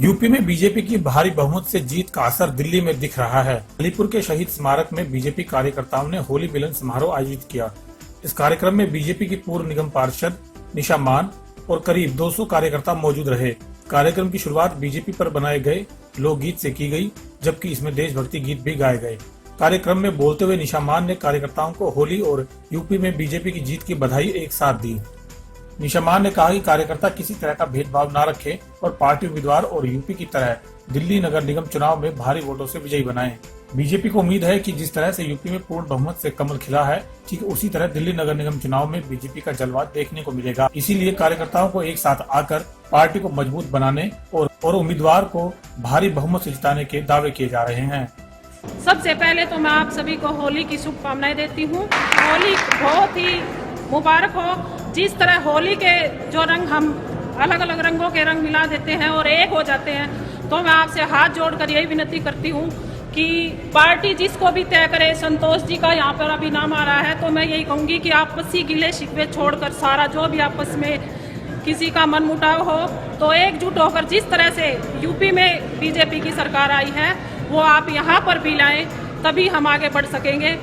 UP में BJP की भारी बहुमत से जीत का असर दिल्ली में दिख रहा है। अलीपुर के शहीद स्मारक में बीजेपी कार्यकर्ताओं ने होली मिलन समारोह आयोजित किया। इस कार्यक्रम में बीजेपी की पूर्व निगम पार्षद निशा मान और करीब 200 कार्यकर्ता मौजूद रहे। कार्यक्रम की शुरुआत बीजेपी पर बनाए गए लोकगीत से की गई, जबकि इसमें देशभक्ति गीत भी गाए गए। कार्यक्रम में बोलते हुए निशा मान ने कार्यकर्ताओं को होली और यूपी में बीजेपी की जीत की बधाई एक साथ दी। निशा मान ने कहा कि कार्यकर्ता किसी तरह का भेदभाव न रखें और पार्टी उम्मीदवार और यूपी की तरह दिल्ली नगर निगम चुनाव में भारी वोटों से विजयी बनाएं। बीजेपी को उम्मीद है कि जिस तरह से यूपी में पूर्ण बहुमत से कमल खिला है, ठीक उसी तरह दिल्ली नगर निगम चुनाव में बीजेपी का जलवा देखने को मिलेगा। इसीलिए कार्यकर्ताओं को एक साथ आकर पार्टी को मजबूत बनाने और उम्मीदवार को भारी बहुमत से जिताने के दावे किए जा रहे हैं। सबसे पहले तो मैं आप सभी को होली की शुभकामनाएं देती हूँ। होली बहुत ही मुबारक हो। जिस तरह होली के जो रंग हम अलग अलग रंगों के रंग मिला देते हैं और एक हो जाते हैं, तो मैं आपसे हाथ जोड़कर यही विनती करती हूँ कि पार्टी जिसको भी तय करे, संतोष जी का यहाँ पर अभी नाम आ रहा है, तो मैं यही कहूँगी कि आपसी गिले शिकवे छोड़कर सारा जो भी आपस में किसी का मनमुटाव हो तो एकजुट होकर जिस तरह से यूपी में बीजेपी की सरकार आई है वो आप यहाँ पर भी लाएं, तभी हम आगे बढ़ सकेंगे।